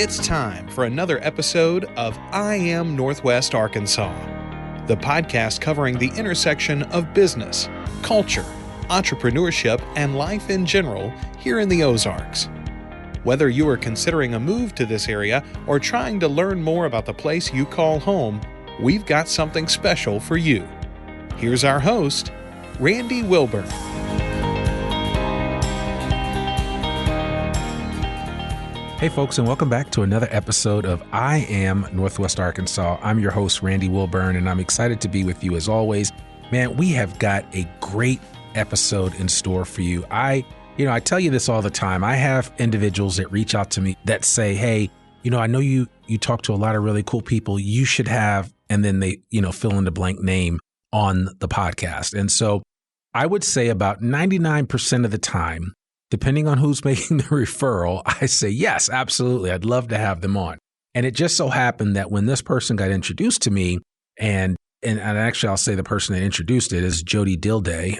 It's time for another episode of I Am Northwest Arkansas, the podcast covering the intersection of business, culture, entrepreneurship, and life in general here in the Ozarks. Whether you are considering a move to this area or trying to learn more about the place you call home, we've got something special for you. Here's our host, Randy Wilburn. Hey folks, and welcome back to another episode of I Am Northwest Arkansas. I'm your host, Randy Wilburn, and I'm excited to be with you as always. Man, we have got a great episode in store for you. I tell you this all the time. I have individuals that reach out to me that say, hey, I know you talk to a lot of really cool people. You should have, and then they, fill in the blank name on the podcast. And so I would say about 99% of the time, depending on who's making the referral, I say, yes, absolutely. I'd love to have them on. And it just so happened that when this person got introduced to me, and actually I'll say the person that introduced it is Jody Dilday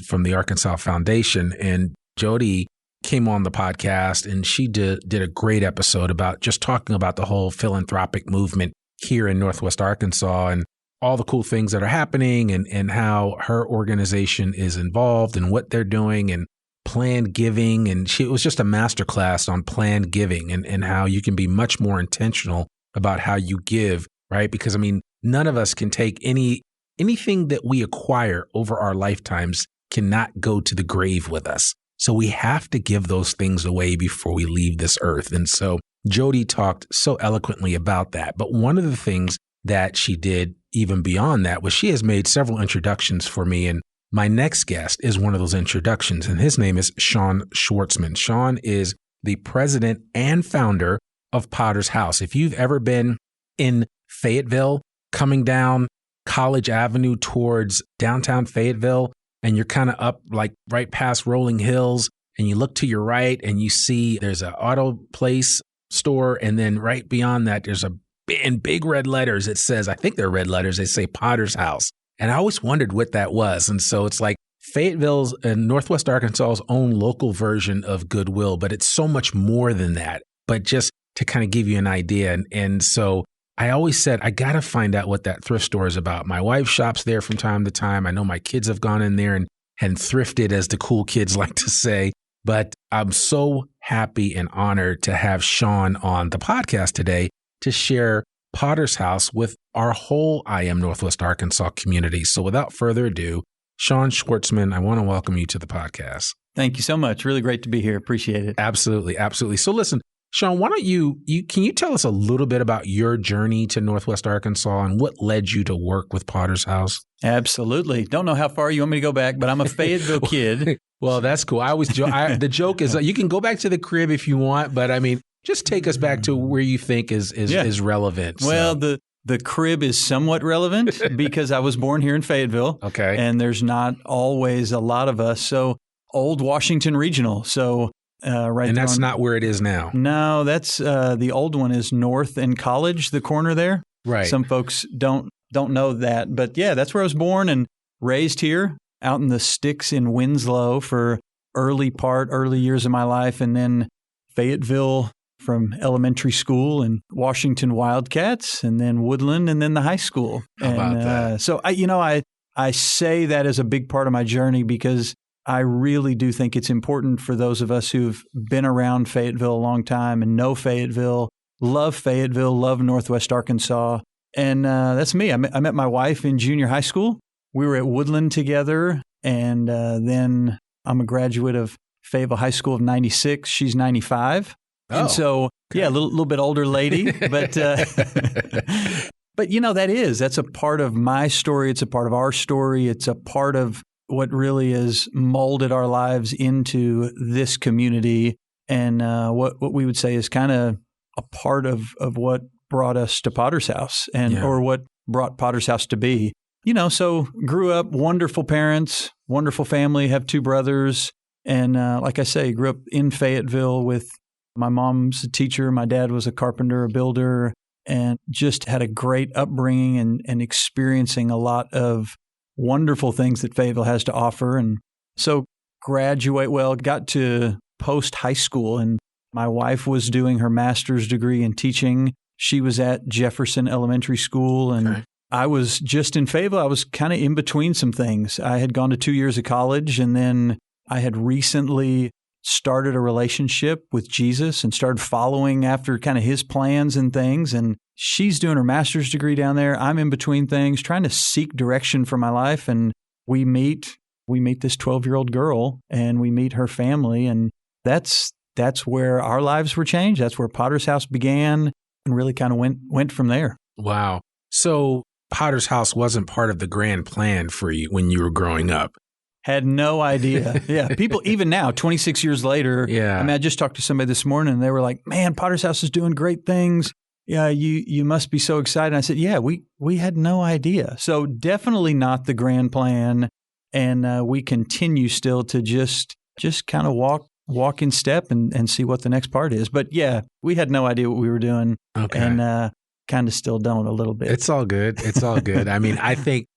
from the Arkansas Foundation. And Jody came on the podcast and she did a great episode about just talking about the whole philanthropic movement here in Northwest Arkansas and all the cool things that are happening and how her organization is involved and what they're doing and planned giving. And it was just a masterclass on planned giving and how you can be much more intentional about how you give, right? Because none of us can take anything that we acquire over our lifetimes cannot go to the grave with us. So we have to give those things away before we leave this earth. And so Jody talked so eloquently about that. But one of the things that she did even beyond that was she has made several introductions for me. And my next guest is one of those introductions, and his name is Shawn Schwartzman. Shawn is the president and founder of Potter's House. If you've ever been in Fayetteville, coming down College Avenue towards downtown Fayetteville, and you're kind of up like right past Rolling Hills, and you look to your right and you see there's an auto place store, and then right beyond that, there's in big red letters, it says, I think they're red letters, they say Potter's House. And I always wondered what that was. And so it's like Fayetteville's and Northwest Arkansas's own local version of Goodwill, but it's so much more than that. But just to kind of give you an idea. And so I always said, I got to find out what that thrift store is about. My wife shops there from time to time. I know my kids have gone in there and thrifted, as the cool kids like to say. But I'm so happy and honored to have Shawn on the podcast today to share Potter's House with our whole I Am Northwest Arkansas community. So without further ado, Shawn Schwartzman, I want to welcome you to the podcast. Thank you so much. Really great to be here. Appreciate it. Absolutely. Absolutely. So listen, Shawn, why don't can you tell us a little bit about your journey to Northwest Arkansas and what led you to work with Potter's House? Absolutely. Don't know how far you want me to go back, but I'm a Fayetteville kid. Well, that's cool. I always the joke is you can go back to the crib if you want, but just take us back to where you think is relevant. Well, the crib is somewhat relevant because I was born here in Fayetteville. Okay. And there's not always a lot of us. So old Washington Regional. So right. And that's not where it is now. No, that's the old one is North and College, the corner there. Right. Some folks don't know that. But yeah, that's where I was born and raised here out in the sticks in Winslow for early years of my life. And then Fayetteville from elementary school and Washington Wildcats and then Woodland and then the high school. How about that? So I say that as a big part of my journey because I really do think it's important for those of us who've been around Fayetteville a long time and know Fayetteville, love Northwest Arkansas. And that's me. I met my wife in junior high school. We were at Woodland together. And then I'm a graduate of Fayetteville High School of 96. She's 95. And so, yeah, a little bit older lady, but that's a part of my story. It's a part of our story. It's a part of what really has molded our lives into this community. And what we would say is kind of a part of what brought us to Potter's House or what brought Potter's House to be. So grew up, wonderful parents, wonderful family, have two brothers. And like I say, grew up in Fayetteville with my mom's a teacher. My dad was a carpenter, a builder, and just had a great upbringing and experiencing a lot of wonderful things that Fayetteville has to offer. And so got to post high school and My wife was doing her master's degree in teaching. She was at Jefferson Elementary School, and I was just in Fayetteville. I was kind of in between some things. I had gone to 2 years of college, and then I had recently started a relationship with Jesus and started following after kind of his plans and things. And she's doing her master's degree down there. I'm in between things, trying to seek direction for my life. And we meet this 12-year-old girl, and we meet her family. And that's where our lives were changed. That's where Potter's House began, and really kind of went from there. Wow. So Potter's House wasn't part of the grand plan for you when you were growing up. Had no idea. Yeah. People, even now, 26 years later, I mean, I just talked to somebody this morning, and they were like, man, Potter's House is doing great things. Yeah, you must be so excited. And I said, yeah, we had no idea. So definitely not the grand plan. And we continue still to just kind of walk in step and see what the next part is. But yeah, we had no idea what we were doing. Okay. And kind of still don't a little bit. It's all good. It's all good. I mean, I think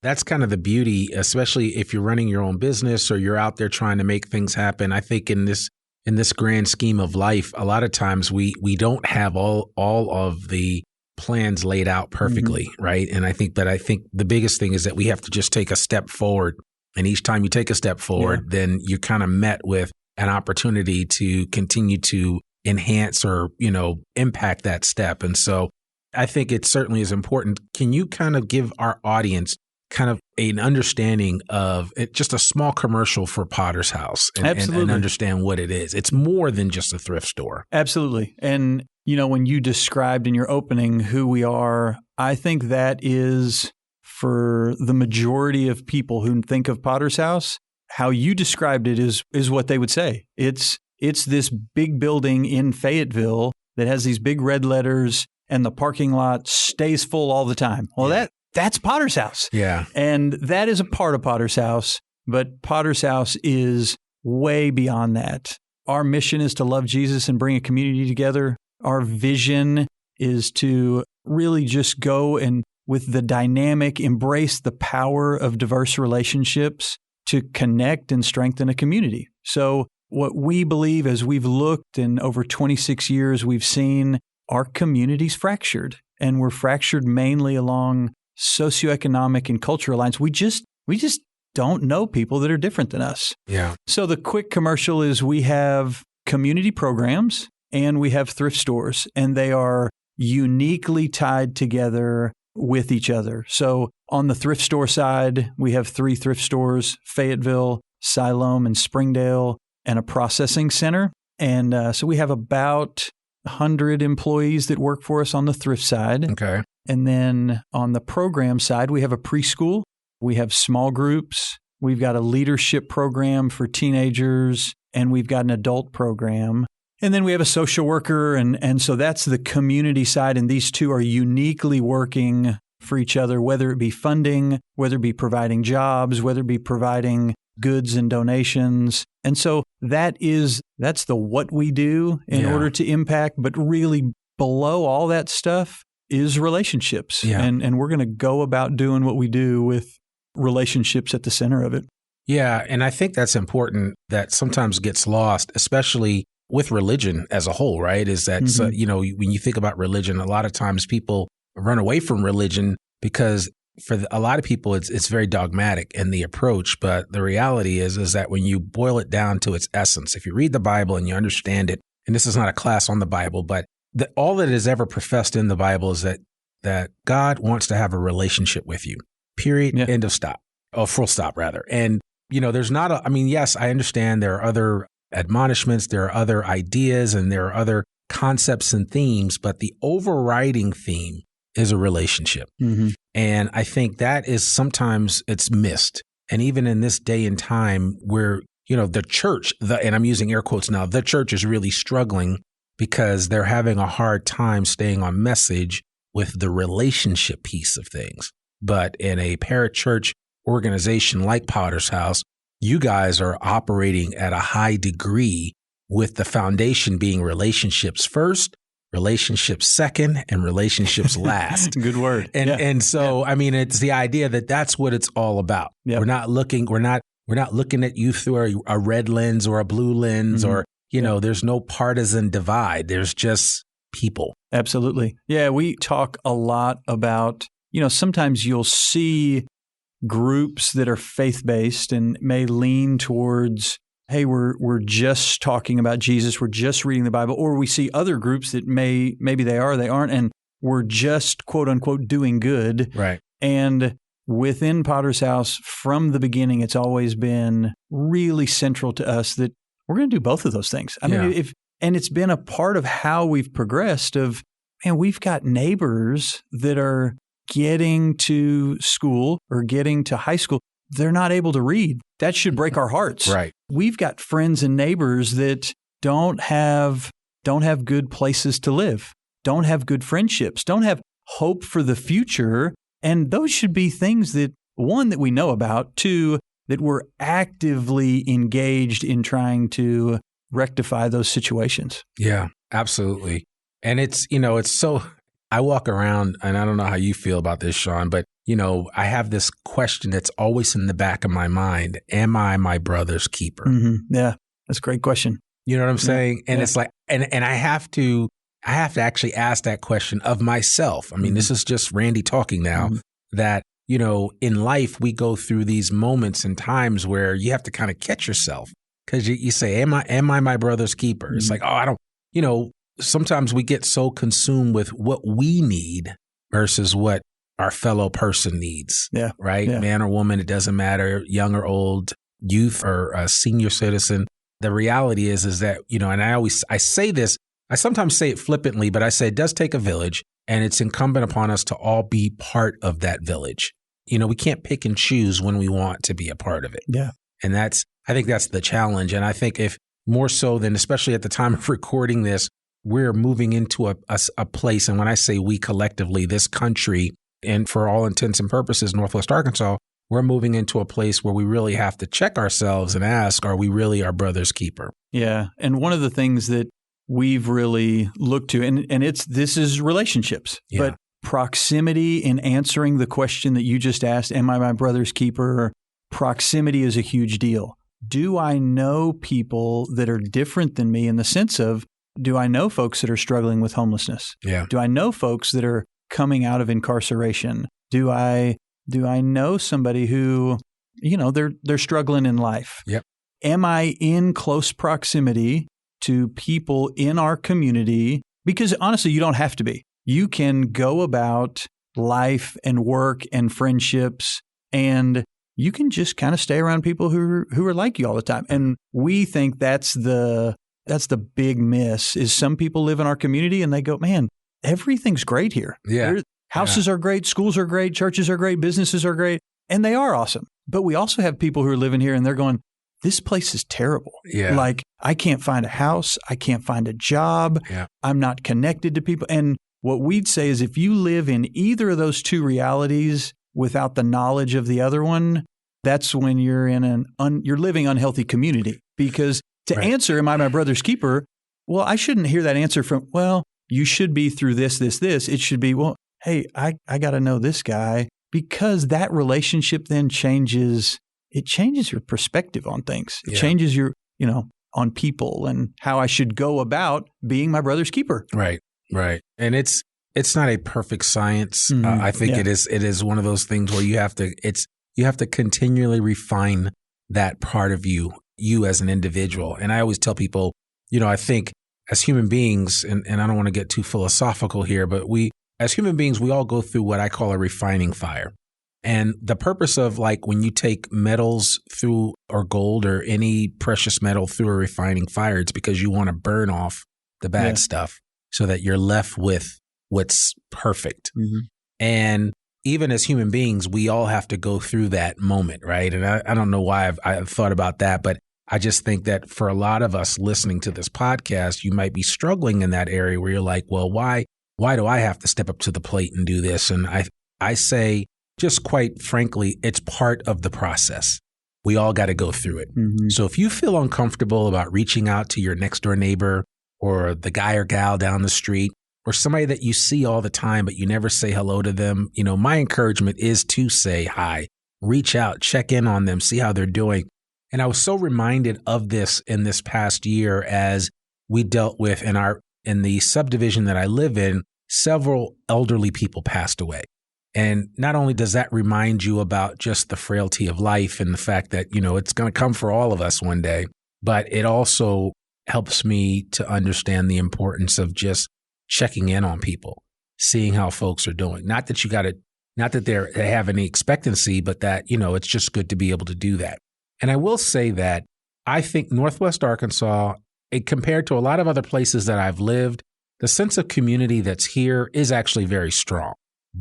that's kind of the beauty, especially if you're running your own business or you're out there trying to make things happen. I think in this grand scheme of life, a lot of times we don't have all of the plans laid out perfectly, right? And I think the biggest thing is that we have to just take a step forward. And each time you take a step forward, then you're kind of met with an opportunity to continue to enhance or, impact that step. And so I think it certainly is important. Can you kind of give our audience kind of an understanding of it, just a small commercial for Potter's House and understand what it is? It's more than just a thrift store. Absolutely. And, when you described in your opening who we are, I think that is, for the majority of people who think of Potter's House, how you described it is what they would say. It's this big building in Fayetteville that has these big red letters, and the parking lot stays full all the time. Well, that's Potter's House. Yeah. And that is a part of Potter's House, but Potter's House is way beyond that. Our mission is to love Jesus and bring a community together. Our vision is to really just go and, with the dynamic, embrace the power of diverse relationships to connect and strengthen a community. So what we believe, as we've looked, and over 26 years, we've seen our community's fractured, and we're fractured mainly along socioeconomic and cultural lines. We just don't know people that are different than us. Yeah. So the quick commercial is we have community programs and we have thrift stores, and they are uniquely tied together with each other. So on the thrift store side, we have 3 thrift stores: Fayetteville, Siloam, and Springdale, and a processing center. And so we have about 100 employees that work for us on the thrift side. Okay. And then on the program side, we have a preschool, we have small groups, we've got a leadership program for teenagers, and we've got an adult program. And then we have a social worker, and so that's the community side, and these two are uniquely working for each other, whether it be funding, whether it be providing jobs, whether it be providing goods and donations. And so that's the what we do in order to impact, but really below all that stuff is relationships. Yeah. And we're going to go about doing what we do with relationships at the center of it. Yeah. And I think that's important, that sometimes gets lost, especially with religion as a whole, right? Is that, when you think about religion, a lot of times people run away from religion because for a lot of people, it's very dogmatic in the approach. But the reality is that when you boil it down to its essence, if you read the Bible and you understand it, and this is not a class on the Bible, but all that is ever professed in the Bible is that God wants to have a relationship with you, period, end of stop, or full stop rather. And, there's not yes, I understand there are other admonishments, there are other ideas, and there are other concepts and themes, but the overriding theme is a relationship. Mm-hmm. And I think that is sometimes it's missed. And even in this day and time where, the church, and I'm using air quotes now, the church is really struggling because they're having a hard time staying on message with the relationship piece of things. But in a parachurch organization like Potter's House, you guys are operating at a high degree with the foundation being relationships first, relationships second, and relationships last. Good word. And so, it's the idea that that's what it's all about. Yep. We're not looking at you through a red lens or a blue lens, or, there's no partisan divide. There's just people. Absolutely. Yeah, we talk a lot about, sometimes you'll see groups that are faith-based and may lean towards, hey, we're just talking about Jesus, we're just reading the Bible, or we see other groups that maybe they aren't, and we're just, quote unquote, doing good. Right. And within Potter's House, from the beginning, it's always been really central to us that we're going to do both of those things. I mean, and it's been a part of how we've progressed of, man, we've got neighbors that are getting to school or getting to high school. They're not able to read. That should break our hearts. Right. We've got friends and neighbors that don't have good places to live, don't have good friendships, don't have hope for the future. And those should be things that, one, that we know about, two, that we're actively engaged in trying to rectify those situations. Yeah, absolutely. And it's so, I walk around and I don't know how you feel about this, Shawn, but I have this question that's always in the back of my mind. Am I my brother's keeper? Mm-hmm. Yeah, that's a great question. You know what I'm saying? And it's like, and I have to actually ask that question of myself. I mean, this is just Randy talking now, that, in life, we go through these moments and times where you have to kind of catch yourself because you say, am I my brother's keeper? It's like, I don't, sometimes we get so consumed with what we need versus what our fellow person needs. Yeah. Right? Yeah. Man or woman, it doesn't matter, young or old, youth or a senior citizen. The reality is that, and I say this, I sometimes say it flippantly, but I say it does take a village, and it's incumbent upon us to all be part of that village. We can't pick and choose when we want to be a part of it. Yeah. And I think that's the challenge. And I think if more so than, especially at the time of recording this, we're moving into a place. And when I say we collectively, this country, and for all intents and purposes, Northwest Arkansas, we're moving into a place where we really have to check ourselves and ask, are we really our brother's keeper? Yeah. And one of the things that we've really looked to, and this is relationships, but proximity in answering the question that you just asked, am I my brother's keeper? Proximity is a huge deal. Do I know people that are different than me in the sense of, do I know folks that are struggling with homelessness? Yeah. Do I know folks that are coming out of incarceration? Do I know somebody who, they're struggling in life? Yep. Am I in close proximity to people in our community? Because honestly, you don't have to be. You can go about life and work and friendships, and you can just kind of stay around people who are like you all the time. And we think that's the big miss, is some people live in our community and they go, man, everything's great here. Yeah. Houses are great, schools are great, churches are great, businesses are great, and they are awesome. But we also have people who are living here and they're going, this place is terrible. Yeah. Like, I can't find a house. I can't find a job. Yeah. I'm not connected to people. And what we'd say is if you live in either of those two realities without the knowledge of the other one, that's when you're in you're living unhealthy community. Because to answer, am I my brother's keeper? Well, I shouldn't hear that answer from, well, you should be through this. It should be, well, hey, I got to know this guy, because that relationship then changes your perspective on things. It changes your, on people and how I should go about being my brother's keeper. Right. Right. And it's not a perfect science. I think it is one of those things where you have to continually refine that part of you as an individual. And I always tell people, I think as human beings, and I don't want to get too philosophical here, but as human beings, we all go through what I call a refining fire. And the purpose of, like, when you take metals through, or gold or any precious metal through a refining fire, it's because you want to burn off the bad stuff so that you're left with what's perfect. Mm-hmm. And even as human beings, we all have to go through that moment, right? And I don't know why I've thought about that, but I just think that for a lot of us listening to this podcast, you might be struggling in that area where you're like, well, why do I have to step up to the plate and do this? And I say, just quite frankly, it's part of the process. We all got to go through it. Mm-hmm. So if you feel uncomfortable about reaching out to your next door neighbor or the guy or gal down the street or somebody that you see all the time, but you never say hello to them, my encouragement is to say hi, reach out, check in on them, see how they're doing. And I was so reminded of this in this past year as we dealt with in the subdivision that I live in, several elderly people passed away. And not only does that remind you about just the frailty of life and the fact that, it's going to come for all of us one day, but it also helps me to understand the importance of just checking in on people, seeing how folks are doing. Not that they have any expectancy, but that, it's just good to be able to do that. And I will say that I think Northwest Arkansas, compared to a lot of other places that I've lived, the sense of community that's here is actually very strong.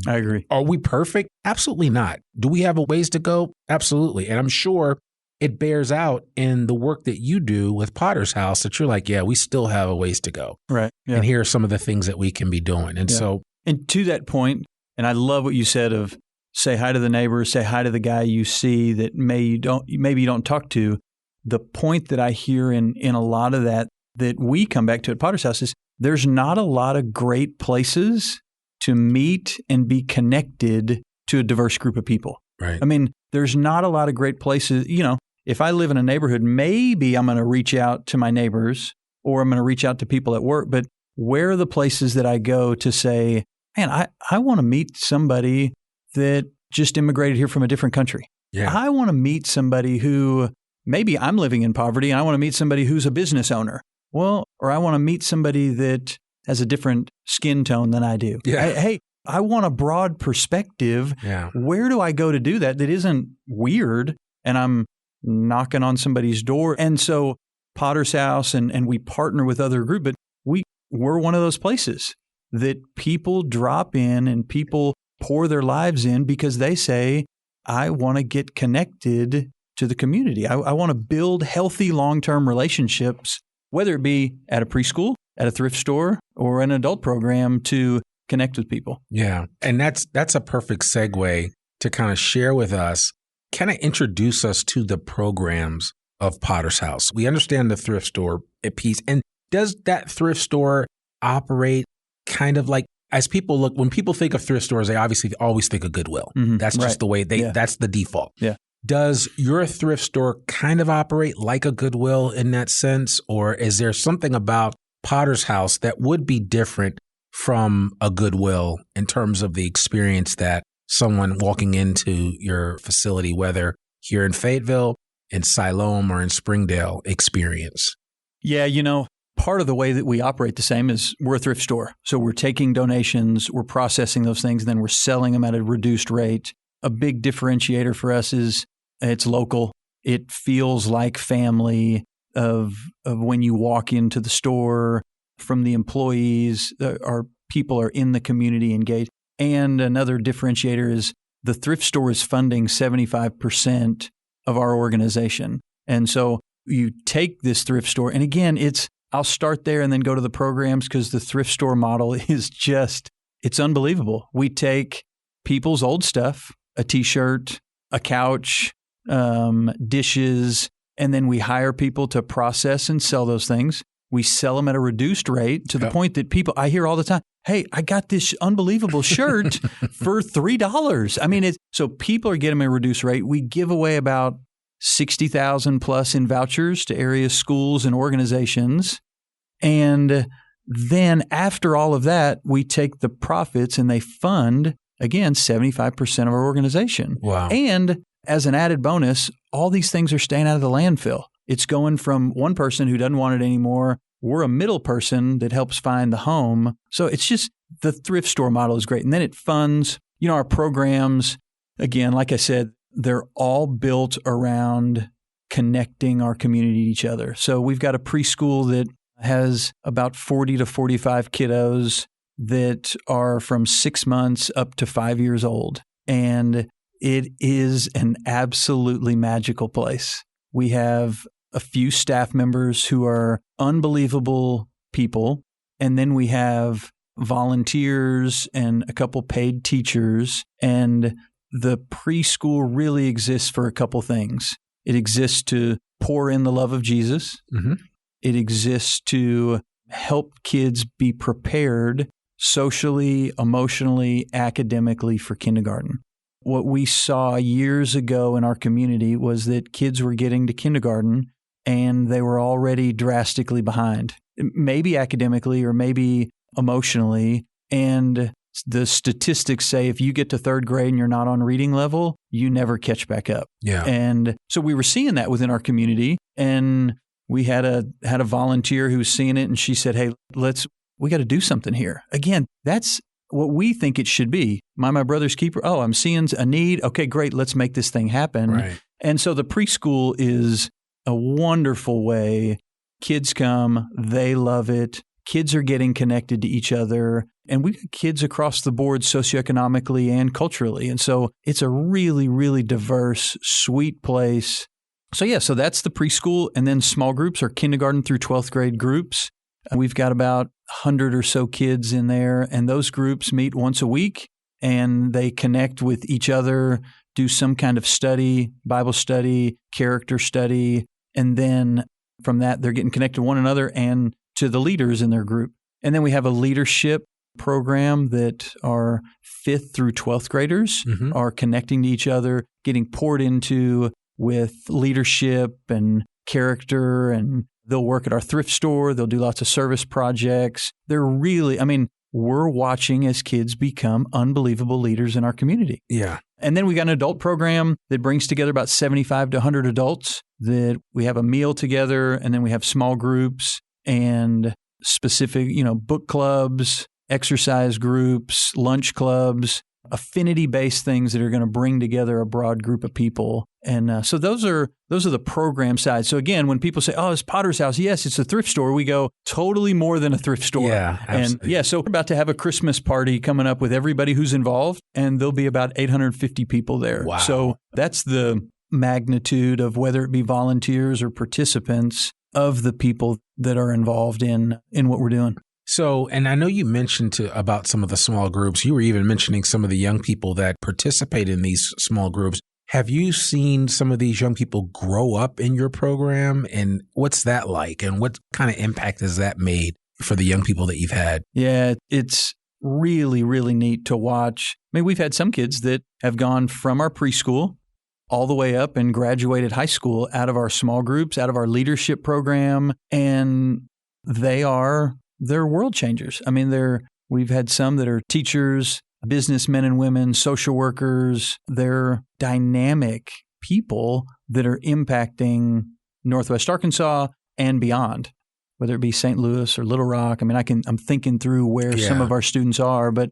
I agree. Are we perfect? Absolutely not. Do we have a ways to go? Absolutely. And I'm sure it bears out in the work that you do with Potter's House that you're like, yeah, we still have a ways to go. Right. Yeah. And here are some of the things that we can be doing. And and to that point, and I love what you said of say hi to the neighbors, say hi to the guy you see that maybe you don't talk to. The point that I hear in a lot of that we come back to at Potter's House is there's not a lot of great places to meet and be connected to a diverse group of people. Right. I mean, there's not a lot of great places. If I live in a neighborhood, maybe I'm going to reach out to my neighbors or I'm going to reach out to people at work. But where are the places that I go to say, man, I want to meet somebody that just immigrated here from a different country. Yeah. I want to meet somebody who maybe I'm living in poverty and I want to meet somebody who's a business owner. Well, or I want to meet somebody that has a different skin tone than I do. Yeah. I want a broad perspective. Yeah. Where do I go to do that isn't weird and I'm knocking on somebody's door? And so Potter's House and we partner with other groups, but we're one of those places that people drop in and people pour their lives in because they say, I want to get connected to the community. I want to build healthy long-term relationships, whether it be at a preschool, at a thrift store, or an adult program to connect with people. Yeah. And that's a perfect segue to kind of share with us, kind of introduce us to the programs of Potter's House. We understand the thrift store piece. And does that thrift store operate kind of like, as people look, when people think of thrift stores, they obviously always think of Goodwill. Mm-hmm. That's just the way that's the default. Yeah. Does your thrift store kind of operate like a Goodwill in that sense? Or is there something about Potter's House that would be different from a Goodwill in terms of the experience that someone walking into your facility, whether here in Fayetteville, in Siloam, or in Springdale, experience? Yeah, part of the way that we operate the same is we're a thrift store. So we're taking donations, we're processing those things, and then we're selling them at a reduced rate. A big differentiator for us is it's local. It feels like family of when you walk into the store, from the employees, our people are in the community engaged. And another differentiator is the thrift store is funding 75% of our organization. And so you take this thrift store, and again, I'll start there and then go to the programs because the thrift store model is it's unbelievable. We take people's old stuff, a t-shirt, a couch, dishes, and then we hire people to process and sell those things. We sell them at a reduced rate to the point that I hear all the time, hey, I got this unbelievable shirt for $3. I mean, so people are getting them at a reduced rate. We give away about $60,000 plus in vouchers to area schools and organizations. And then after all of that, we take the profits and they fund, again, 75% of our organization. Wow. And as an added bonus, all these things are staying out of the landfill. It's going from one person who doesn't want it anymore. We're a middle person that helps find the home. So it's just the thrift store model is great. And then it funds, our programs, again, like I said, they're all built around connecting our community to each other. So we've got a preschool that has about 40 to 45 kiddos that are from 6 months up to 5 years old. And it is an absolutely magical place. We have a few staff members who are unbelievable people. And then we have volunteers and a couple paid teachers. And the preschool really exists for a couple things. It exists to pour in the love of Jesus. Mm-hmm. It exists to help kids be prepared socially, emotionally, academically for kindergarten. what we saw years ago in our community was that kids were getting to kindergarten and they were already drastically behind, maybe academically or maybe emotionally. And the statistics say if you get to third grade and you're not on reading level, you never catch back up. Yeah. And so we were seeing that within our community. And we had a volunteer who was seeing it, and she said, hey, we got to do something here. Again, that's what we think it should be. My brother's keeper. Oh, I'm seeing a need. Okay, great. Let's make this thing happen. Right. And so the preschool is a wonderful way. Kids come, they love it. Kids are getting connected to each other. And we got kids across the board socioeconomically and culturally. And so it's a really, really diverse, sweet place. So that's the preschool. And then small groups are kindergarten through 12th grade groups. We've got about 100 or so kids in there. And those groups meet once a week and they connect with each other, do some kind of study, Bible study, character study. And then from that, they're getting connected to one another and to the leaders in their group. And then we have a leadership program that our 5th through 12th graders are connecting to each other, getting poured into with leadership and character, and they'll work at our thrift store. They'll do lots of service projects. They're really, we're watching as kids become unbelievable leaders in our community. Yeah. And then we got an adult program that brings together about 75 to 100 adults that we have a meal together, and then we have small groups and specific, book clubs, exercise groups, lunch clubs, affinity-based things that are going to bring together a broad group of people. And so those are the program sides. So again, when people say, oh, it's Potter's House, yes, it's a thrift store, we go totally more than a thrift store. Yeah, absolutely. And so we're about to have a Christmas party coming up with everybody who's involved, and there'll be about 850 people there. Wow. So that's the magnitude of whether it be volunteers or participants of the people that are involved in what we're doing. So, and I know you mentioned about some of the small groups. You were even mentioning some of the young people that participate in these small groups. Have you seen some of these young people grow up in your program? And what's that like? And what kind of impact has that made for the young people that you've had? Yeah, it's really, really neat to watch. We've had some kids that have gone from our preschool all the way up and graduated high school out of our small groups, out of our leadership program, and they're world changers. We've had some that are teachers, businessmen and women, social workers. They're dynamic people that are impacting Northwest Arkansas and beyond, whether it be St. Louis or Little Rock. I'm thinking through where some of our students are, but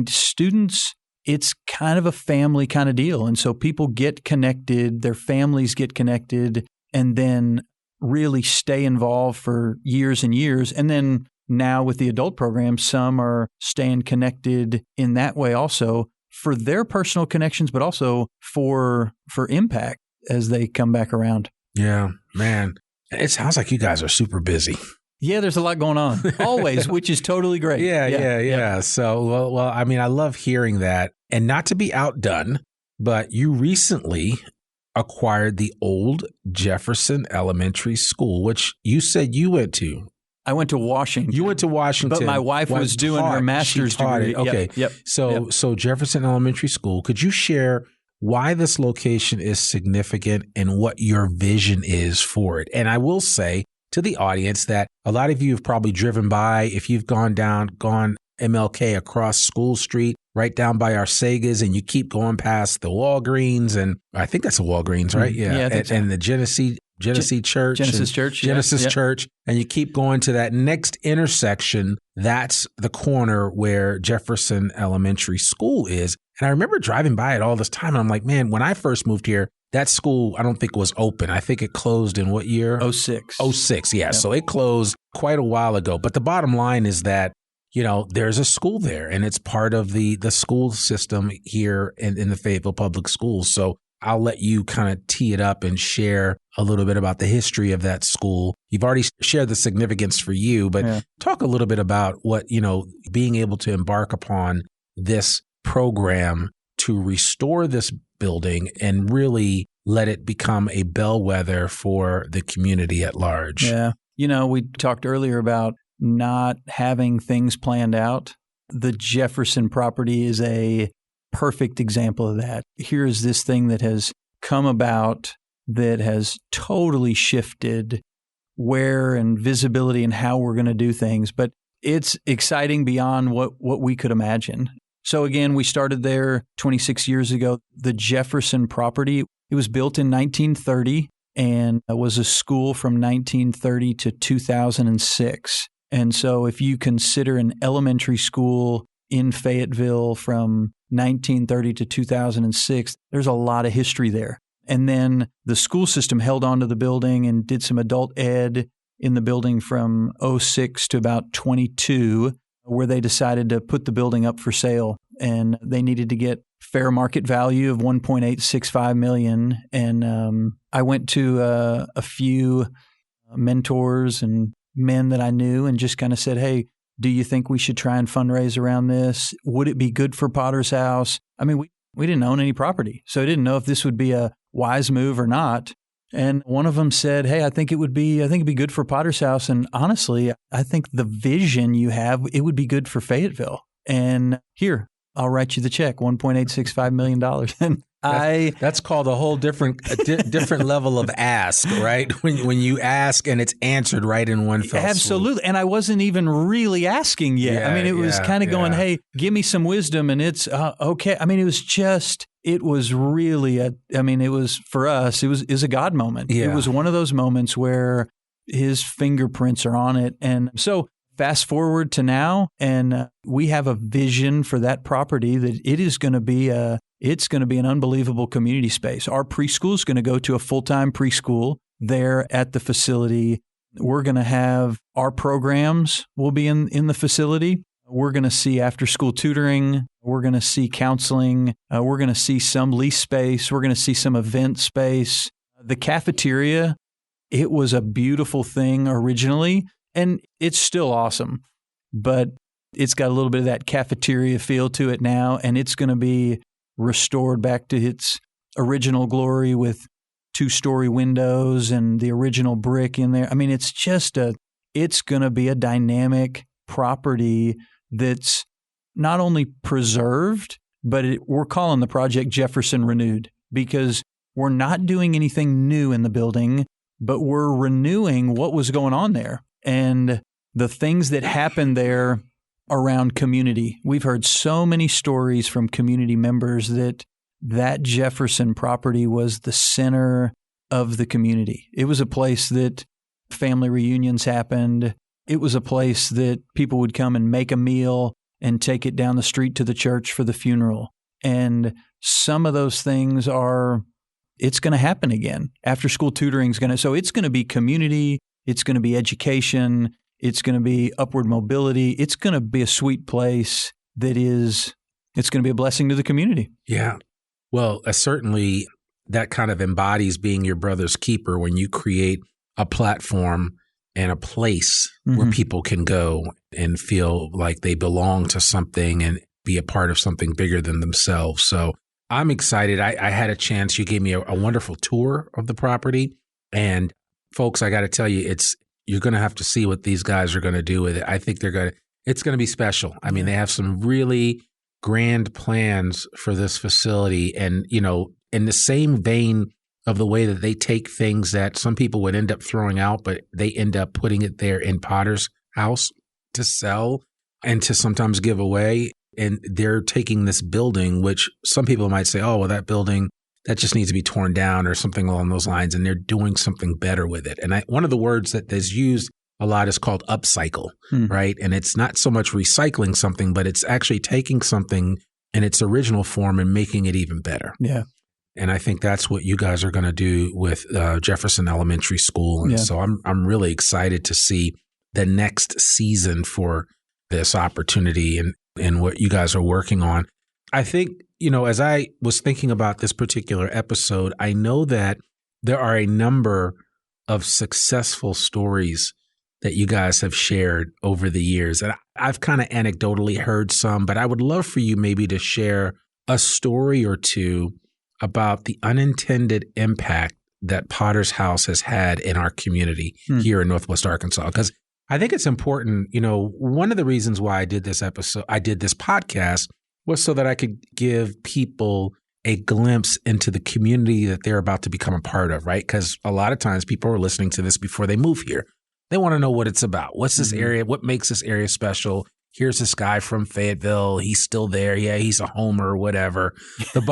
students, it's kind of a family kind of deal. And so people get connected, their families get connected, and then really stay involved for years and years. And then now with the adult program, some are staying connected in that way also for their personal connections, but also for impact as they come back around. Yeah, man. It sounds like you guys are super busy. Yeah, there's a lot going on always, which is totally great. Yeah. So, well, I love hearing that. And not to be outdone, but you recently acquired the old Jefferson Elementary School, which you said you went to. I went to Washington. You went to Washington. But my wife was doing her master's degree. Okay. Yep. So Jefferson Elementary School, could you share why this location is significant and what your vision is for it? And I will say to the audience that a lot of you have probably driven by, if you've gone MLK across School Street, right down by our Segas, and you keep going past the Walgreens, and I think that's a Walgreens, right? Yeah, and the Genesee Church. Genesis Church. And you keep going to that next intersection. That's the corner where Jefferson Elementary School is. And I remember driving by it all this time. And I'm like, man, when I first moved here, that school, I don't think was open. I think it closed in what year? 2006. Yeah. Yep. So it closed quite a while ago. But the bottom line is that, there's a school there, and it's part of the school system here in the Fayetteville Public Schools. So I'll let you kind of tee it up and share a little bit about the history of that school. You've already shared the significance for you, but talk a little bit about what, being able to embark upon this program to restore this building and really let it become a bellwether for the community at large. Yeah. We talked earlier about not having things planned out. The Jefferson property is a perfect example of that. Here's this thing that has come about that has totally shifted where and visibility and how we're going to do things. But it's exciting beyond what we could imagine. So again, we started there 26 years ago. The Jefferson property, it was built in 1930 and it was a school from 1930 to 2006. And so if you consider an elementary school in Fayetteville from 1930 to 2006, there's a lot of history there. And then the school system held onto the building and did some adult ed in the building from 06 to about 22, where they decided to put the building up for sale. And they needed to get fair market value of $1.865 million. And I went to a few mentors and men that I knew and just kind of said, hey, do you think we should try and fundraise around this? Would it be good for Potter's House? I mean, we didn't own any property, so I didn't know if this would be a wise move or not. And one of them said, hey, I think it'd be good for Potter's House. And honestly, I think the vision you have, it would be good for Fayetteville. And here, I'll write you the check, $1.865 million. And that's called a whole different level of ask, right? When you ask and it's answered right in one fell swoop. Absolutely. And I wasn't even really asking yet. Yeah, I mean, it was kind of going, hey, give me some wisdom. And it's okay. I mean, it was really it was for us, it was a God moment. Yeah. It was one of those moments where his fingerprints are on it. And so fast forward to now, and we have a vision for that property that it is going to be an unbelievable community space. Our preschool is going to go to a full-time preschool there at the facility. We're going to have our programs will be in the facility. We're going to see after-school tutoring. We're going to see counseling. We're going to see some lease space. We're going to see some event space. The cafeteria, it was a beautiful thing originally, and it's still awesome, but it's got a little bit of that cafeteria feel to it now, and it's going to be restored back to its original glory with 2-story windows and the original brick in there. I mean, it's going to be a dynamic property that's not only preserved, but we're calling the project Jefferson Renewed because we're not doing anything new in the building, but we're renewing what was going on there and the things that happened there around community. We've heard so many stories from community members that Jefferson property was the center of the community. It was a place that family reunions happened. It was a place that people would come and make a meal and take it down the street to the church for the funeral. And some of those things it's going to happen again. After school tutoring is so it's going to be community, it's going to be education, it's going to be upward mobility. It's going to be a sweet place it's going to be a blessing to the community. Yeah. Well, certainly that kind of embodies being your brother's keeper when you create a platform and a place where people can go and feel like they belong to something and be a part of something bigger than themselves. So I'm excited. I had a chance. You gave me a wonderful tour of the property. And folks, I got to tell you, you're going to have to see what these guys are going to do with it. I think it's going to be special. I mean, they have some really grand plans for this facility. And, in the same vein of the way that they take things that some people would end up throwing out, but they end up putting it there in Potter's House to sell and to sometimes give away. And they're taking this building, which some people might say, oh, well, that building, that just needs to be torn down or something along those lines. And they're doing something better with it. And one of the words that is used a lot is called upcycle, right? And it's not so much recycling something, but it's actually taking something in its original form and making it even better. Yeah. And I think that's what you guys are going to do with Jefferson Elementary School. And so I'm really excited to see the next season for this opportunity and what you guys are working on. I think, as I was thinking about this particular episode, I know that there are a number of successful stories that you guys have shared over the years. And I've kind of anecdotally heard some, but I would love for you maybe to share a story or two about the unintended impact that Potter's House has had in our community here in Northwest Arkansas. Because I think it's important, one of the reasons why I did this podcast Well, so that I could give people a glimpse into the community that they're about to become a part of, right? Because a lot of times people are listening to this before they move here. They want to know what it's about. What's this area? What makes this area special? Here's this guy from Fayetteville. He's still there. Yeah, he's a homer or whatever. The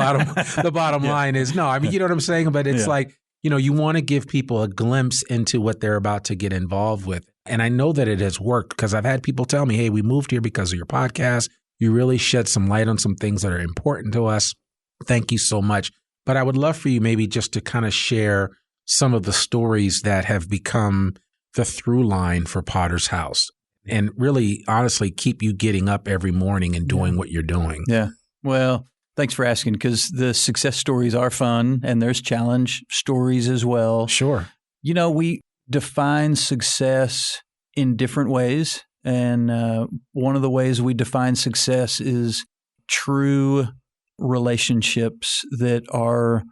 bottom line is, no, I mean, you know what I'm saying? But it's like, you want to give people a glimpse into what they're about to get involved with. And I know that it has worked because I've had people tell me, hey, we moved here because of your podcast. You really shed some light on some things that are important to us. Thank you so much. But I would love for you maybe just to kind of share some of the stories that have become the through line for Potter's House and really, honestly, keep you getting up every morning and doing what you're doing. Yeah. Well, thanks for asking, because the success stories are fun and there's challenge stories as well. Sure. We define success in different ways. And one of the ways we define success is true relationships that are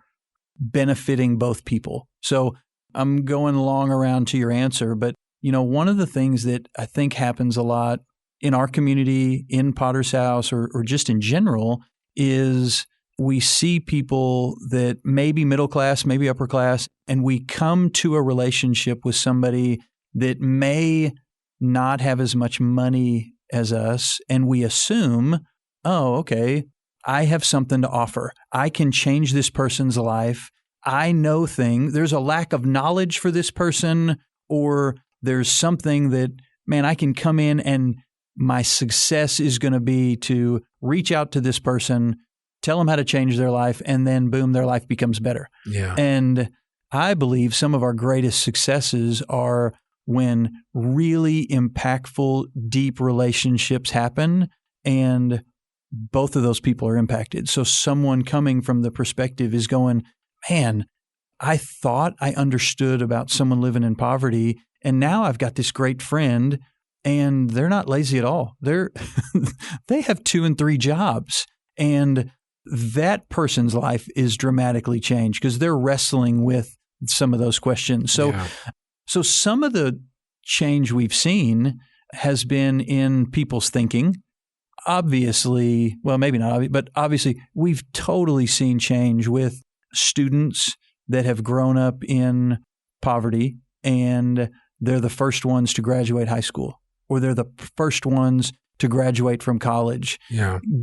benefiting both people. So I'm going long around to your answer, but one of the things that I think happens a lot in our community, in Potter's House, or just in general, is we see people that may be middle class, maybe upper class, and we come to a relationship with somebody that may not have as much money as us, and we assume, oh, okay, I have something to offer. I can change this person's life. I know things. There's a lack of knowledge for this person, or there's something that, man, I can come in and my success is going to be to reach out to this person, tell them how to change their life, and then boom, their life becomes better. Yeah. And I believe some of our greatest successes are when really impactful, deep relationships happen and both of those people are impacted. So someone coming from the perspective is going, man, I thought I understood about someone living in poverty, and now I've got this great friend, and they're not lazy at all. They have 2 and 3 jobs, and that person's life is dramatically changed because they're wrestling with some of those questions. So some of the change we've seen has been in people's thinking. Obviously, well, maybe not obvious, but obviously we've totally seen change with students that have grown up in poverty and they're the first ones to graduate high school, or they're the first ones to graduate from college,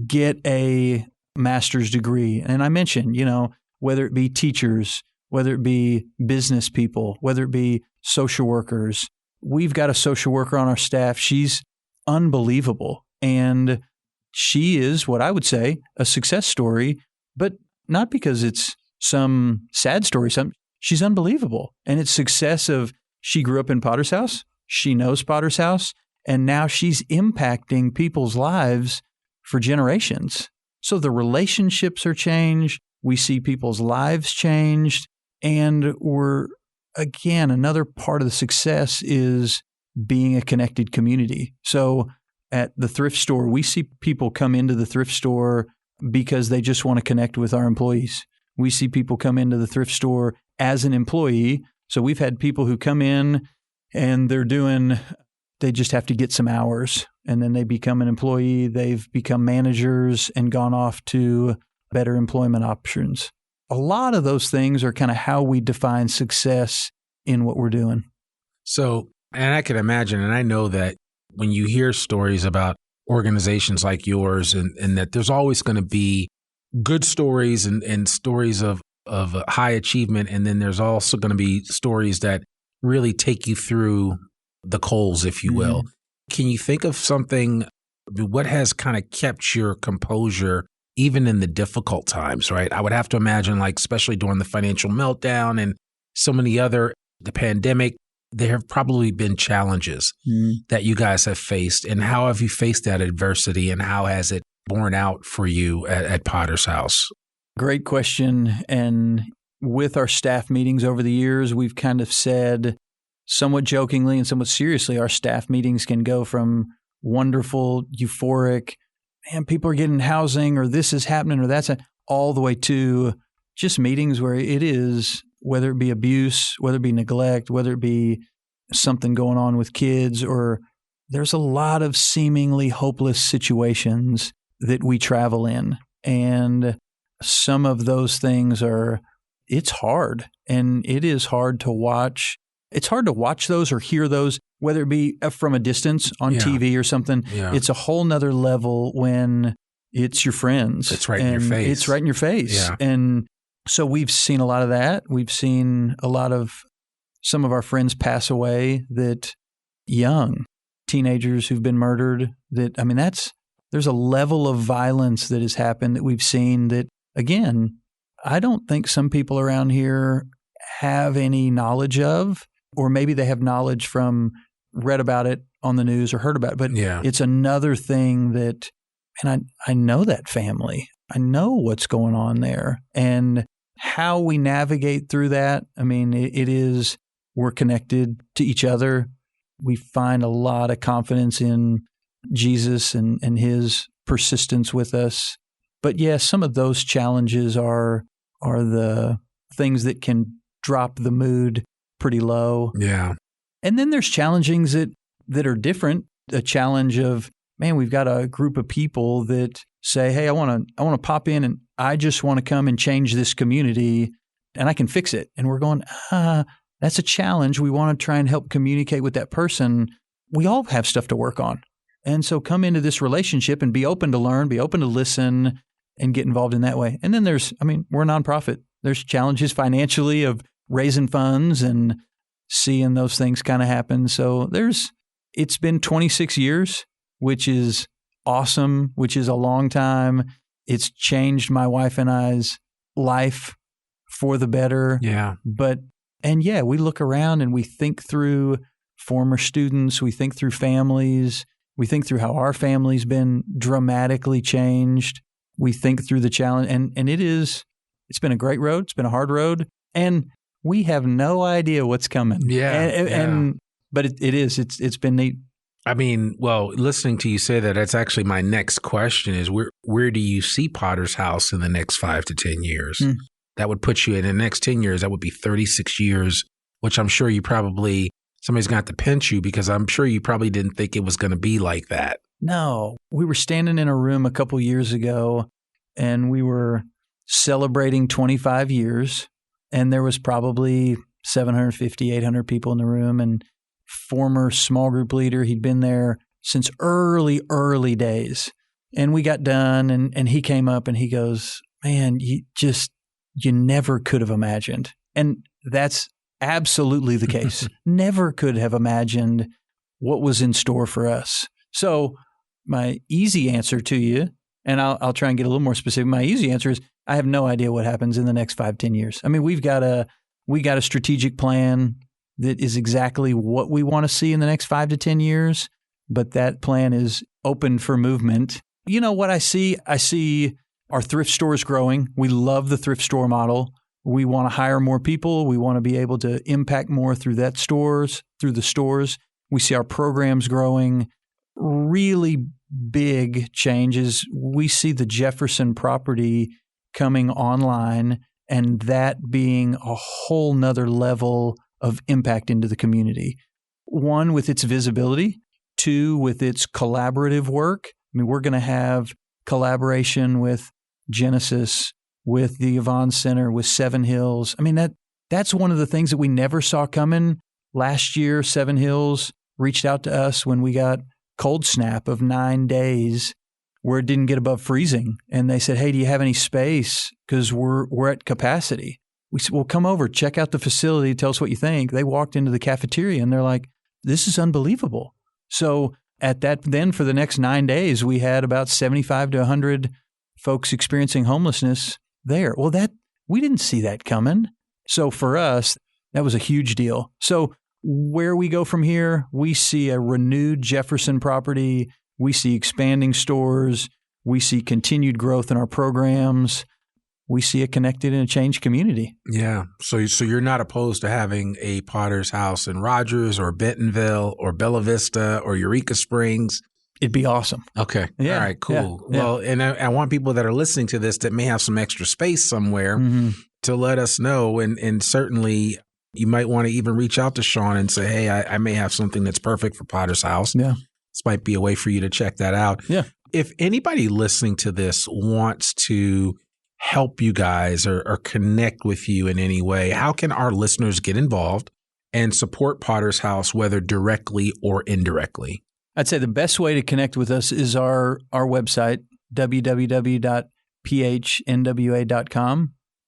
get a master's degree. And I mentioned, whether it be teachers, whether it be business people, whether it be social workers. We've got a social worker on our staff. She's unbelievable. And she is what I would say a success story, but not because it's some sad story. She's unbelievable. And it's success of she grew up in Potter's House. She knows Potter's House. And now she's impacting people's lives for generations. So the relationships are changed. We see people's lives changed. And again, another part of the success is being a connected community. So at the thrift store, we see people come into the thrift store because they just want to connect with our employees. We see people come into the thrift store as an employee. So we've had people who come in and they just have to get some hours, and then they become an employee. They've become managers and gone off to better employment options. A lot of those things are kind of how we define success in what we're doing. So, and I can imagine, and I know that when you hear stories about organizations like yours and that there's always going to be good stories and stories of high achievement. And then there's also going to be stories that really take you through the coals, if you will. Can you think of something, what has kind of kept your composure even in the difficult times, right? I would have to imagine, like, especially during the financial meltdown and so many other, the pandemic, there have probably been challenges that you guys have faced. And how have you faced that adversity, and how has it borne out for you at Potter's House? Great question. And with our staff meetings over the years, we've kind of said, somewhat jokingly and somewhat seriously, our staff meetings can go from wonderful, euphoric, man, people are getting housing, or this is happening, or that's all the way to just meetings where it is, whether it be abuse, whether it be neglect, whether it be something going on with kids, or there's a lot of seemingly hopeless situations. that we travel in. And some of those things it's hard. And it is hard to watch. It's hard to watch those or hear those, whether it be from a distance on TV or something. Yeah. It's a whole nother level when it's your friends. It's right in your face. It's right in your face. Yeah. And so we've seen a lot of that. We've seen a lot of some of our friends pass away that young teenagers who've been murdered there's a level of violence that has happened that we've seen that, again, I don't think some people around here have any knowledge of, or maybe they have knowledge from read about it on the news or heard about it. But it's another thing that, and I know that family. I know what's going on there. And how we navigate through that, it is, we're connected to each other. We find a lot of confidence in Jesus and his persistence with us. But yes, some of those challenges are the things that can drop the mood pretty low. Yeah. And then there's challengings that are different. A challenge of, man, we've got a group of people that say, hey, I want to pop in and I just want to come and change this community and I can fix it. And we're going, that's a challenge. We want to try and help communicate with that person. We all have stuff to work on. And so come into this relationship and be open to learn, be open to listen, and get involved in that way. And then we're a nonprofit. There's challenges financially of raising funds and seeing those things kind of happen. So it's been 26 years, which is awesome, which is a long time. It's changed my wife and I's life for the better. Yeah. We look around and we think through former students, we think through families, we think through how our family's been dramatically changed. We think through the challenge, and it's been a great road. It's been a hard road, and we have no idea what's coming. Yeah. But it's been neat. Listening to you say that, that's actually my next question is where do you see Potter's House in the next 5 to 10 years? That would put you in the next 10 years. That would be 36 years, which I'm sure somebody's going to have to pinch you because I'm sure you probably didn't think it was going to be like that. No. We were standing in a room a couple years ago and we were celebrating 25 years and there was probably 750, 800 people in the room and former small group leader. He'd been there since early days. And we got done and he came up and he goes, man, you never could have imagined. And that's absolutely the case. Never could have imagined what was in store for us. So my easy answer to you, and I'll try and get a little more specific. My easy answer is I have no idea what happens in the next 5, 10 years. We got a strategic plan that is exactly what we want to see in the next 5 to 10 years, but that plan is open for movement. You know what I see? I see our thrift stores growing. We love the thrift store model. We want to hire more people. We want to be able to impact more through the stores. We see our programs growing. Really big changes. We see the Jefferson property coming online and that being a whole nother level of impact into the community. 1, with its visibility. 2, with its collaborative work. We're going to have collaboration with Genesis, with the Yvonne Center, with Seven Hills. That's one of the things that we never saw coming. Last year, Seven Hills reached out to us when we got cold snap of 9 days where it didn't get above freezing. And they said, hey, do you have any space? Because we're at capacity. We said, well, come over, check out the facility, tell us what you think. They walked into the cafeteria and they're like, this is unbelievable. So at that, then for the next 9 days, we had about 75 to 100 folks experiencing homelessness there. Well, we didn't see that coming. So for us, that was a huge deal. So where we go from here, we see a renewed Jefferson property. We see expanding stores. We see continued growth in our programs. We see a connected and a changed community. Yeah. So you're not opposed to having a Potter's House in Rogers or Bentonville or Bella Vista or Eureka Springs? It'd be awesome. Okay. Yeah. All right, cool. Yeah. Well, and I want people that are listening to this that may have some extra space somewhere to let us know. And certainly you might want to even reach out to Shawn and say, hey, I may have something that's perfect for Potter's House. Yeah. This might be a way for you to check that out. Yeah. if anybody listening to this wants to help you guys or connect with you in any way, how can our listeners get involved and support Potter's House, whether directly or indirectly? I'd say the best way to connect with us is our website, www.phnwa.com.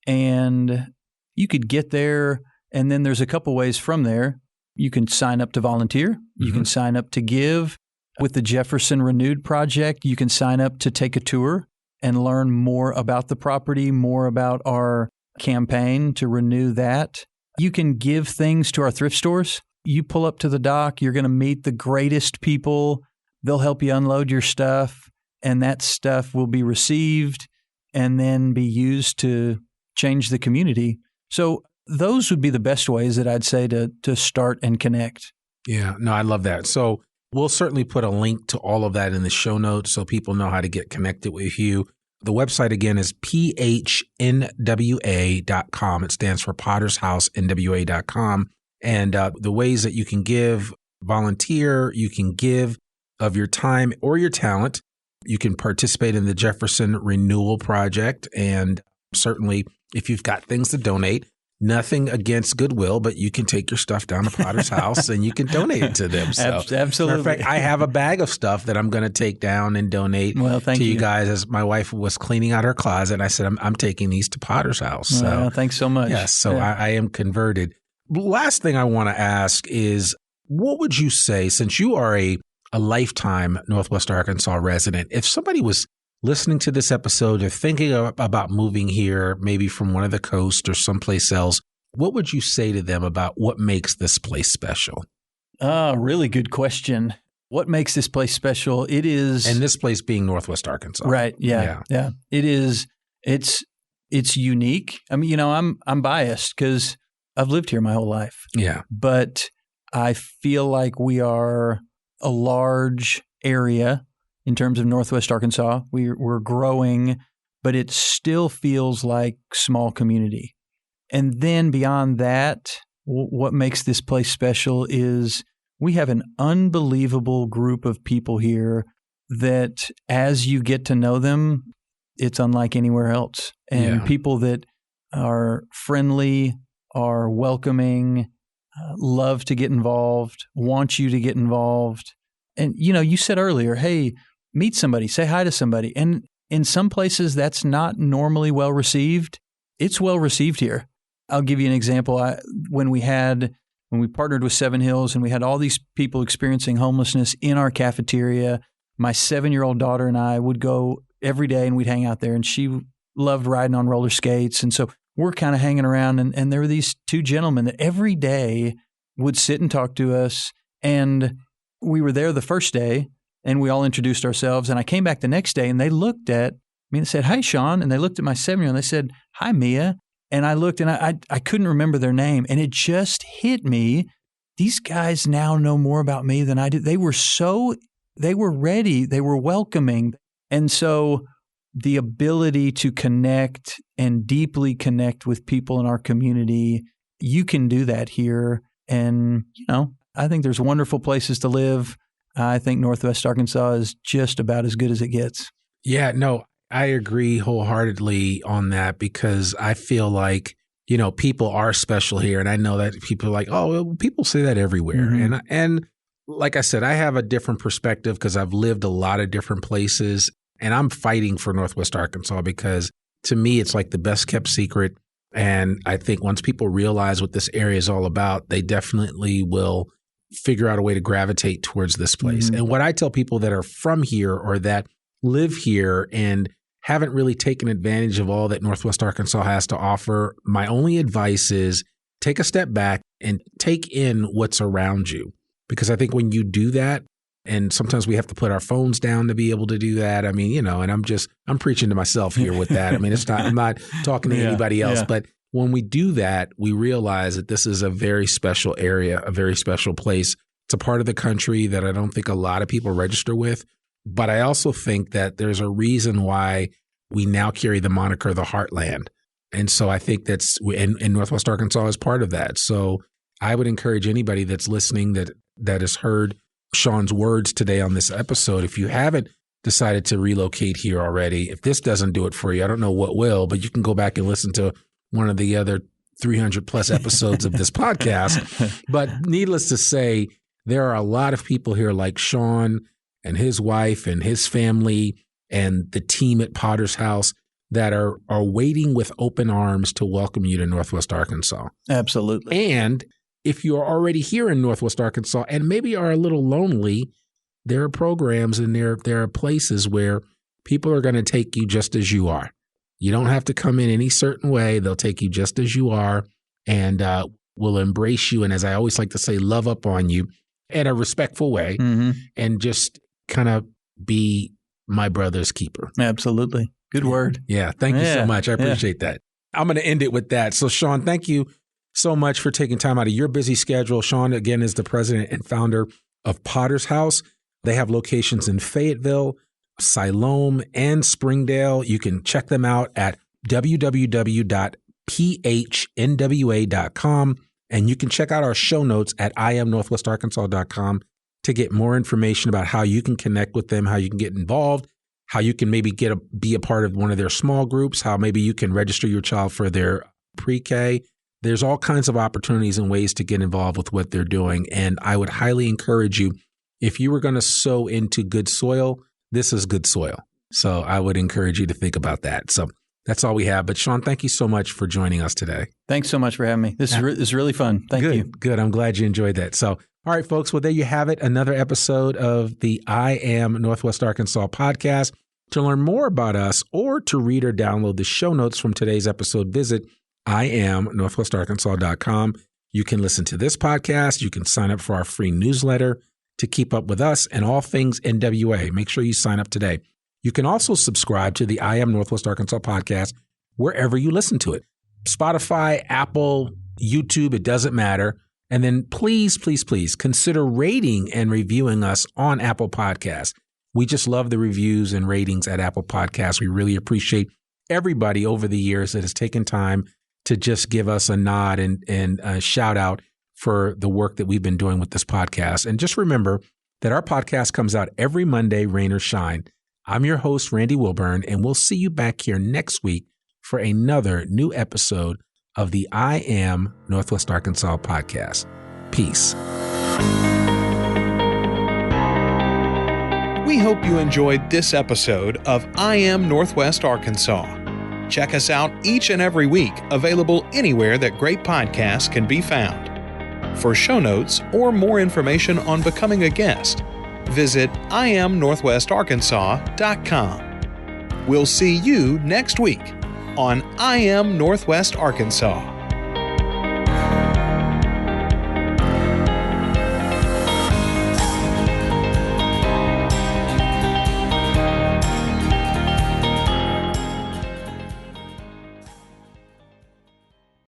And you could get there, and then there's a couple ways from there. You can sign up to volunteer. You can sign up to give. With the Jefferson Renewed Project, you can sign up to take a tour and learn more about the property, more about our campaign to renew that. You can give things to our thrift stores. You pull up to the dock, you're going to meet the greatest people. They'll help you unload your stuff, and that stuff will be received and then be used to change the community. So those would be the best ways that I'd say to start and connect. Yeah, no, I love that. So we'll certainly put a link to all of that in the show notes so people know how to get connected with you. The website, again, is phnwa.com. It stands for Potter's House, NWA.com. And the ways that you can give, volunteer, you can give of your time or your talent. You can participate in the Jefferson Renewal Project. And certainly, if you've got things to donate, nothing against Goodwill, but you can take your stuff down to Potter's House and you can donate it to them. So, absolutely. In fact, I have a bag of stuff that I'm going to take down and donate to you guys. As my wife was cleaning out her closet, and I said, I'm taking these to Potter's House. So, thanks so much. Yes, so I am converted. Last thing I want to ask is, what would you say, since you are a lifetime Northwest Arkansas resident, if somebody was listening to this episode or thinking about moving here, maybe from one of the coasts or someplace else, what would you say to them about what makes this place special? Really good question. What makes this place special? It is, and this place being Northwest Arkansas, right? Yeah. It is. It's unique. I mean, I'm biased because I've lived here my whole life. Yeah, but I feel like we are a large area. In terms of Northwest Arkansas, we're growing, but it still feels like small community. And then beyond that, what makes this place special is we have an unbelievable group of people here that as you get to know them, it's unlike anywhere else. And people that are friendly, are welcoming, love to get involved, want you to get involved. And, you said earlier, hey, meet somebody, say hi to somebody. And in some places, that's not normally well received. It's well received here. I'll give you an example. When we partnered with Seven Hills and we had all these people experiencing homelessness in our cafeteria, my 7-year-old daughter and I would go every day and we'd hang out there. And she loved riding on roller skates. And so we're kind of hanging around. And there were these two gentlemen that every day would sit and talk to us. And we were there the first day. And we all introduced ourselves. And I came back the next day and they looked at me and said, "Hi, Shawn." And they looked at my 7-year-old and they said, "Hi, Mia." And I looked and I couldn't remember their name. And it just hit me. These guys now know more about me than I did. They were ready. They were welcoming. And so the ability to connect and deeply connect with people in our community, you can do that here. And, I think there's wonderful places to live. I think Northwest Arkansas is just about as good as it gets. Yeah, no, I agree wholeheartedly on that because I feel like, people are special here. And I know that people are like, oh, people say that everywhere. Mm-hmm. And like I said, I have a different perspective because I've lived a lot of different places and I'm fighting for Northwest Arkansas because to me, it's like the best kept secret. And I think once people realize what this area is all about, they definitely will figure out a way to gravitate towards this place. Mm-hmm. And what I tell people that are from here or that live here and haven't really taken advantage of all that Northwest Arkansas has to offer, my only advice is take a step back and take in what's around you. Because I think when you do that, and sometimes we have to put our phones down to be able to do that. I mean, and I'm preaching to myself here with that. I mean, I'm not talking to anybody else, but when we do that, we realize that this is a very special area, a very special place. It's a part of the country that I don't think a lot of people register with. But I also think that there's a reason why we now carry the moniker the Heartland. And so I think that's in Northwest Arkansas is part of that. So I would encourage anybody that's listening that has heard Shawn's words today on this episode, if you haven't decided to relocate here already. If this doesn't do it for you, I don't know what will, but you can go back and listen to one of the other 300 plus episodes of this podcast. But needless to say, there are a lot of people here like Shawn and his wife and his family and the team at Potter's House that are waiting with open arms to welcome you to Northwest Arkansas. Absolutely. And if you're already here in Northwest Arkansas and maybe are a little lonely, there are programs and there are places where people are going to take you just as you are. You don't have to come in any certain way. They'll take you just as you are and will embrace you. And as I always like to say, love up on you in a respectful way and just kind of be my brother's keeper. Absolutely. Good word. Yeah. Thank you so much. I appreciate that. I'm going to end it with that. So Shawn, thank you so much for taking time out of your busy schedule. Shawn, again, is the president and founder of Potter's House. They have locations in Fayetteville, Siloam, and Springdale. You can check them out at www.phnwa.com. And you can check out our show notes at iamnorthwestarkansas.com to get more information about how you can connect with them, how you can get involved, how you can maybe be a part of one of their small groups, how maybe you can register your child for their pre-K. There's all kinds of opportunities and ways to get involved with what they're doing. And I would highly encourage you, if you were going to sow into good soil, this is good soil. So I would encourage you to think about that. So that's all we have. But Shawn, thank you so much for joining us today. Thanks so much for having me. This is really fun. Thank you. Good. I'm glad you enjoyed that. So, all right, folks. Well, there you have it. Another episode of the I Am Northwest Arkansas podcast. To learn more about us or to read or download the show notes from today's episode, visit iamnorthwestarkansas.com. You can listen to this podcast. You can sign up for our free newsletter to keep up with us and all things NWA. Make sure you sign up today. You can also subscribe to the I Am Northwest Arkansas podcast wherever you listen to it. Spotify, Apple, YouTube, it doesn't matter. And then please, please, please consider rating and reviewing us on Apple Podcasts. We just love the reviews and ratings at Apple Podcasts. We really appreciate everybody over the years that has taken time to just give us a nod and a shout out for the work that we've been doing with this podcast. And just remember that our podcast comes out every Monday, rain or shine. I'm your host, Randy Wilburn, and we'll see you back here next week for another new episode of the I Am Northwest Arkansas podcast. Peace. We hope you enjoyed this episode of I Am Northwest Arkansas. Check us out each and every week, available anywhere that great podcasts can be found. For show notes or more information on becoming a guest, visit iamnorthwestarkansas.com. We'll see you next week on I Am Northwest Arkansas.